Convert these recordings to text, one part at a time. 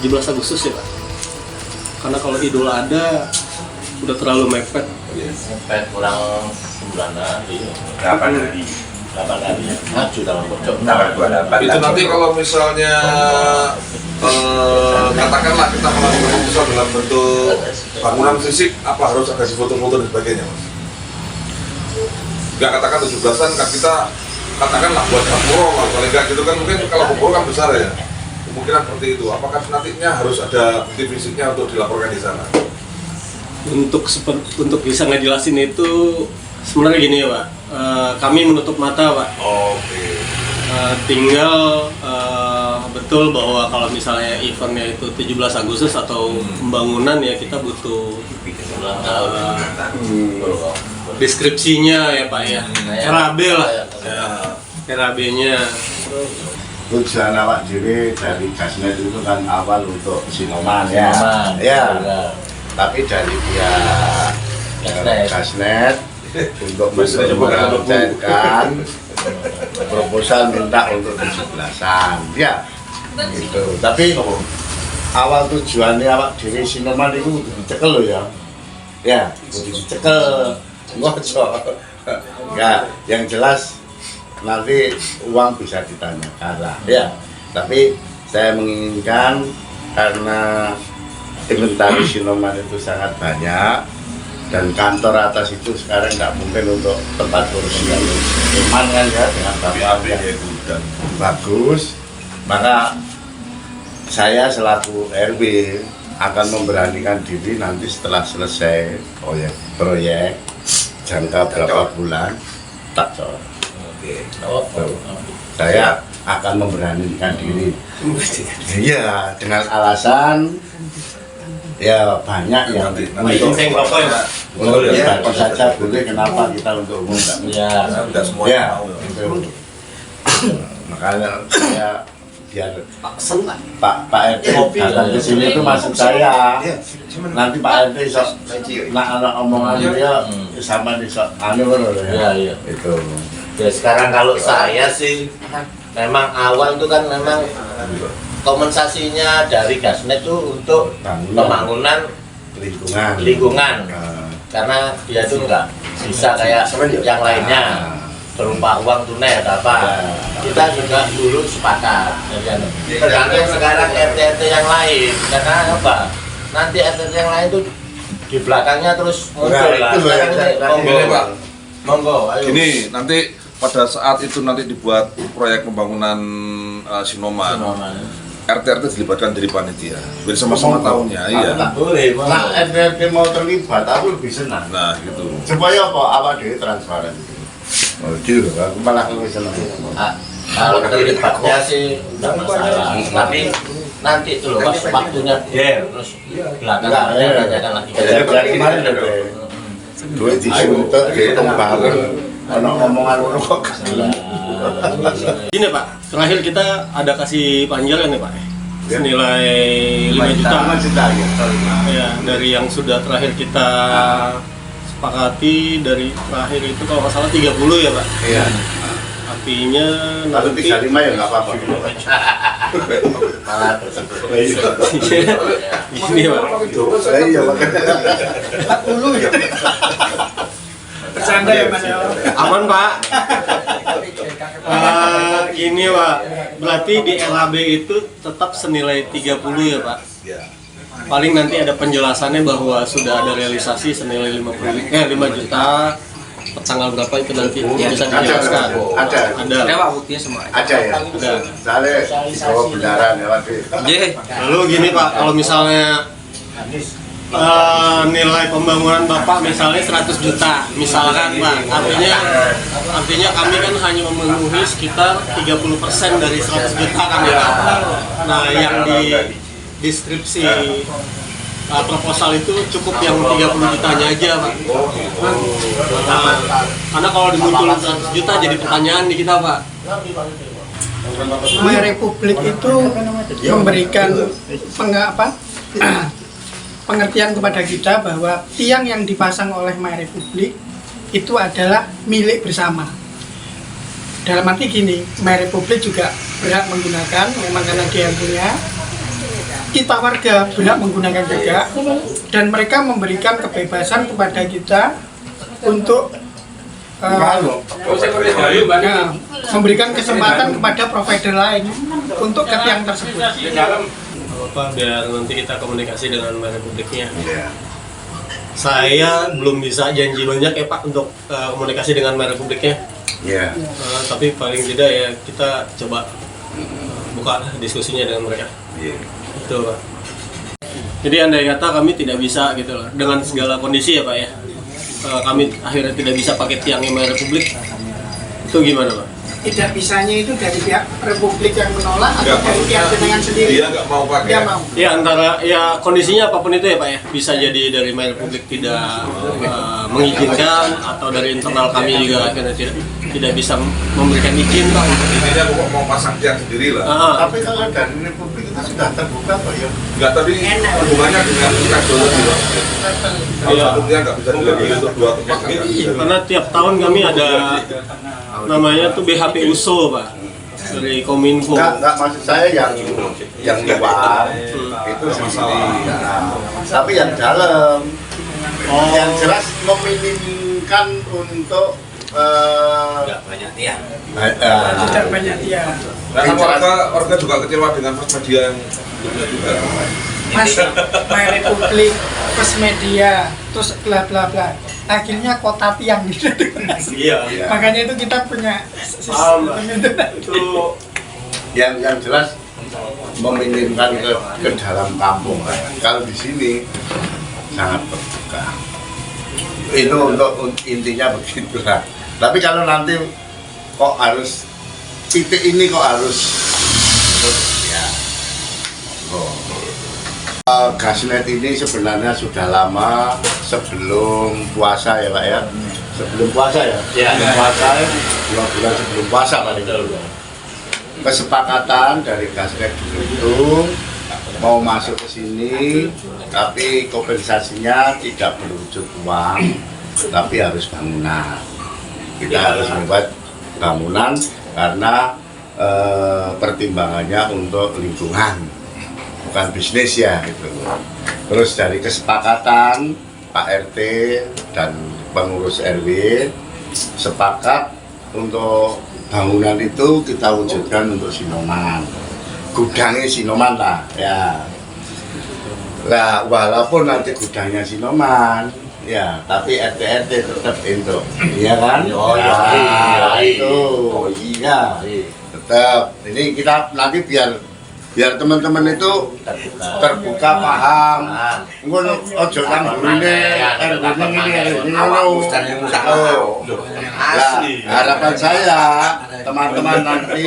17 Agustus ya Pak? Karena kalau Idul Adha udah terlalu mepet. Mepet kurang sebulanan, iya. 8 hari. 8 hari. Maju dalam pojok. Tanggal 28. Itu nanti kalau misalnya katakanlah kita melakukan proposal dalam bentuk bangunan fisik, apa harus ada di foto-foto dan sebagainya, Mas? Nggak katakan 17-an, kan kita katakanlah buat Puro lah, paling nggak gitu kan, mungkin kalau Puro kan besar ya, kemungkinan seperti itu. Apakah nantinya harus ada bukti fisiknya untuk dilaporkan di sana? Untuk bisa ngejelasin itu sebenarnya gini ya Pak, kami menutup mata Pak. Oke. Tinggal betul bahwa kalau misalnya eventnya itu 17 Agustus atau pembangunan ya kita butuh deskripsinya ya Pak ya, RAB lah, RAB-nya. Tujuan awak dhewe dari Gasnet itu kan awal untuk Sinoman ya. Sinoman, Ya. benar. Tapi dari pihak Gasnet untuk mencairkan proposal minta untuk 17-an. Ya. Gitu. Tapi awal tujuannya awak dhewe Sinoman itu kudu dicekel loh ya. Ya, kudu dicekel. Ngojo. Ya, yang jelas nanti uang bisa ditanyakan lah ya, tapi saya menginginkan karena inventaris Sinoman itu sangat banyak dan kantor atas itu sekarang nggak mungkin untuk tempat kursi yang aman kan ya, dengan bapak yang bagus, maka saya selaku RW akan memberanikan diri nanti setelah selesai proyek jangka berapa bulan tak cor. Saya akan memberanikan diri. Iya, dengan alasan ya banyak yang untuk pribadi saja boleh, kenapa kita untuk umum enggak? Tidak semua Ya, mau. itu. Makanya saya biar Pak RT datang ke sini itu maksud saya. Nanti Pak RT sok nak omongan dia sama di sok anu ya. Iya. Itu. Ya sekarang kalau saya sih memang awal itu kan memang kompensasinya dari Gasnet itu untuk pembangunan lingkungan. Karena dia itu enggak bisa kayak yang lainnya berupa uang tunai atau apa. Kita juga dulu sepakat. Tergantung sekarang RT-RT yang lain. Karena apa? Nanti RT yang lain itu di belakangnya terus muncul lah. Sekarang Gini Pak, monggo, ayo. gini nanti pada saat itu nanti dibuat proyek pembangunan Sinoman, RT-RT dilibatkan dari panitia, biar sama-sama tahunya, iya. Boleh, Nah, RT mau terlibat, aku lebih senang. Nah, gitu. Supaya apa? Awak dhewe transparan. Oh, gitu kan. Malah lebih senang. Kalau terlibatnya sih tidak masalah, tapi nanti itu loh pas waktunya terus belakangan tanyakan lagi. Jadi kemarin ada duit disuntuk, dihitung bareng. Ono omongan ono kok. Gini Pak, terakhir kita ada kasih panjalan ya Pak, senilai 5 juta. Ya, dari yang sudah terakhir kita sepakati, dari terakhir itu kalau nggak salah 30 ya Pak. Iya. Artinya Kalau 35 ya nggak apa-apa. Malah tersebut. Gini Pak, Iya makanya. Bercanda ya Mas. aman Pak. Ini Pak, berarti di RAB itu tetap senilai 30 ya Pak. Paling nanti ada penjelasannya bahwa sudah ada realisasi senilai 5 juta. Tanggal berapa itu nanti bisa dijelaskan. Ada Pak buktinya semua. Ada ya. Ada. Soalnya dibawa benaran ya Pak. Lalu gini Pak, kalau misalnya nilai pembangunan Bapak misalnya 100 juta misalkan Pak, artinya kami kan hanya memenuhi sekitar 30% dari 100 juta kan ya Pak. Nah, yang di deskripsi proposal itu cukup yang 30 jutanya aja Pak. Nah, karena kalau dimunculin 100 juta jadi pertanyaan di kita Pak. My Republik itu memberikan pengertian kepada kita bahwa tiang yang dipasang oleh My Republik itu adalah milik bersama. Dalam arti gini, My Republik juga berhak menggunakan, memang karena dia yang punya, kita warga berhak menggunakan juga, dan mereka memberikan kebebasan kepada kita untuk memberikan kesempatan kepada provider lain untuk ke tiang tersebut. Apa biar nanti kita komunikasi dengan Republiknya. Saya belum bisa janji banyak ya Pak untuk komunikasi dengan Republiknya. Iya. Tapi paling tidak ya kita coba buka diskusinya dengan mereka. Iya. Itu Pak. Jadi andai kata kami tidak bisa gitu loh, dengan segala kondisi ya Pak ya, kami akhirnya tidak bisa pakai tiangnya Republik, itu gimana Pak? Tidak bisanya itu dari pihak Republik yang menolak atau Nggak, dari pihak maksudnya jenengan sendiri? dia nggak mau pakai. Dia mau. Ya antara ya kondisinya apapun itu ya Pak ya, bisa jadi dari Republik tidak mengizinkan, atau dari internal kami juga akhirnya tidak bisa memberikan izin Pak. Intinya pokok mau pasang tiang sendiri lah. Tapi kalau dari Republik itu sudah terbuka kok ya. Nggak, tapi hubungannya dengan teknologi loh. Kalau Iya. satu tiang nggak bisa dibagi untuk dua tempat kan nggak bisa. Karena tiap tahun kami ada namanya tuh BHP USO Pak, dari Kominfo. Enggak, maksud saya yang luar itu sendiri. Nah, tapi yang dalam, yang jelas meminimkan untuk Nggak banyak tiang. Tidak banyak tiang. Nah, kan warga juga kecewa dengan first media yang juga. Mas, My Republic, First Media, terus bla bla bla. Akhirnya kota tiang gitu. Iya. Makanya itu kita punya Paham, Mbak. sistem itu. Itu yang jelas meminimkan ke dalam kampung. Kalau di sini sangat terbuka. Itu untuk intinya begitulah. Tapi kalau nanti kok harus titik ini kok harus ya. Gasnet ini sebenarnya sudah lama sebelum puasa ya Pak ya. Sebelum puasa ya. Ya. Sebelum puasa 2 bulan sebelum puasa paling dulu. Kesepakatan dari Gasnet itu mau masuk ke sini, tapi kompensasinya tidak berwujud uang, tapi harus bangunan. Kita harus membuat bangunan karena pertimbangannya untuk lingkungan, bukan bisnis ya gitu. Terus dari kesepakatan Pak RT dan pengurus RW sepakat untuk bangunan itu kita wujudkan untuk Sinoman, gudangnya Sinoman lah ya. Nah, walaupun nanti gudangnya Sinoman ya, tapi RT tetap itu, iya kan? Oh, ya, iya. itu, oh iya, tetap. Ini kita nanti biar teman-teman itu terbuka paham. Ngono ojo nang burine, ini ngono. Harapan saya teman-teman nanti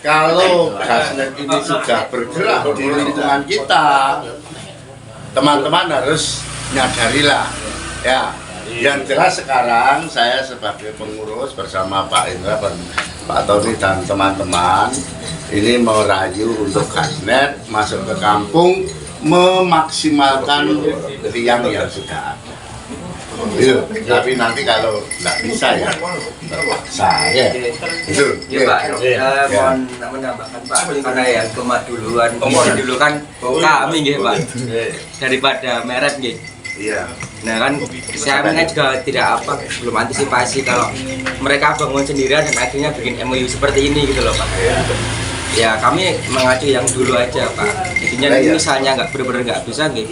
kalau Gasnet ini sudah bergerak di lingkungan kita, teman-teman harus nyadarilah ya. Yang jelas sekarang saya sebagai pengurus bersama Pak Indra, Pak Tony dan teman-teman ini merayu untuk Gasnet masuk ke kampung, memaksimalkan tiang yang sudah ada. Itu, tapi nanti kalau nggak bisa ya terpaksa ya. Itu. Ya Pak, mohon menambahkan Pak, karena yang kemat duluan, dulu kan kami nggih Pak, daripada merek nggih. Iya. Nah kan saya kan juga tidak belum antisipasi kalau mereka bangun sendirian dan akhirnya bikin MOU seperti ini gitu loh Pak. Ya kami mengacu yang dulu aja Pak. Intinya misalnya nggak benar-benar nggak bisa nggih,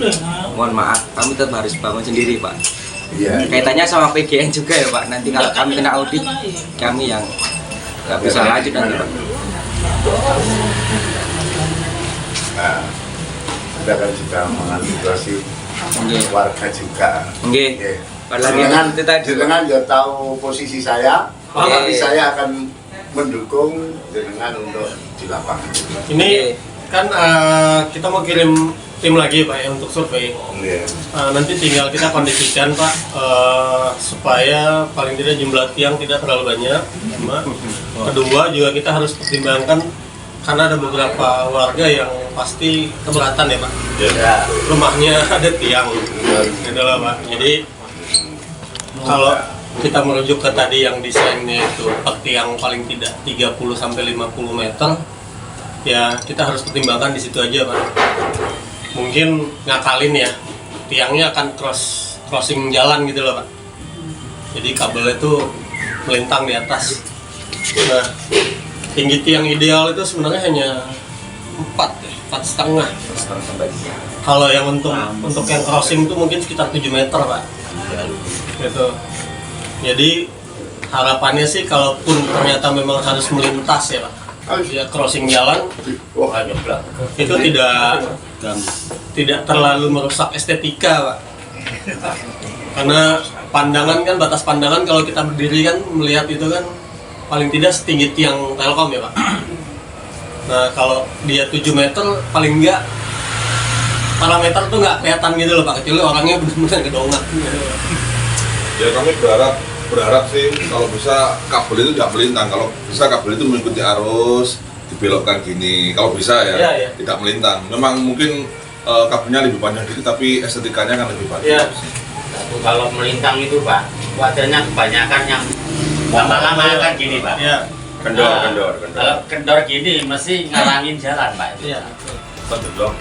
mohon maaf, kami tetap harus bangun sendiri Pak. Iya. Kaitannya sama PGN juga ya Pak. Nanti kalau kami kena audit, kami yang nggak bisa lanjut nanti Pak. Nah, kita kan juga mengantisipasi Nggih. warga juga. Nggih. Oke. Apalagi itu tadi, Pak. Jenengan ya tahu posisi saya, tapi saya akan mendukung jenengan untuk di lapangan. Ini kan kita mau kirim tim lagi Pak ya untuk survei. Iya. Nanti tinggal kita kondisikan Pak, supaya paling tidak jumlah tiang tidak terlalu banyak. Kedua juga kita harus pertimbangkan karena ada beberapa warga yang pasti keberatan ya Pak. Ya. Rumahnya ada tiang, gitu lah Pak. Jadi kalau kita merujuk ke tadi yang desainnya itu tiang paling tidak 30 sampai 50 meter, ya kita harus pertimbangkan di situ aja Pak. Mungkin ngakalin ya, tiangnya akan crossing jalan gitu loh Pak. Jadi kabelnya tuh melintang di atas. Nah, tinggi tiang ideal itu sebenarnya hanya 4,5. Kalau yang untuk yang crossing itu mungkin sekitar 7 meter Pak. Gitu. Jadi harapannya sih kalaupun ternyata memang harus melintas ya Pak, ya crossing jalan itu tidak terlalu merusak estetika Pak. Karena pandangan kan, batas pandangan kalau kita berdiri kan melihat itu kan paling tidak setinggi tiang Telkom ya Pak. Nah kalau dia 7 meter paling enggak parameter tuh nggak kelihatan gitu loh Pak, kecuali orangnya benar-benar gedongak gitu. Ya kami berharap sih kalau bisa kabel itu tidak melintang, kalau bisa kabel itu mengikuti arus, dibelokkan gini, kalau bisa ya, Iya. tidak melintang. Memang mungkin kabelnya lebih panjang dikit tapi estetikanya kan lebih bagus. Iya. Satu, kalau melintang itu Pak, wajarnya kebanyakan yang lama-lama kan gini Pak. Iya. Kalau kendor gini mesti ngalangin jalan Pak. Iya. Betul dong.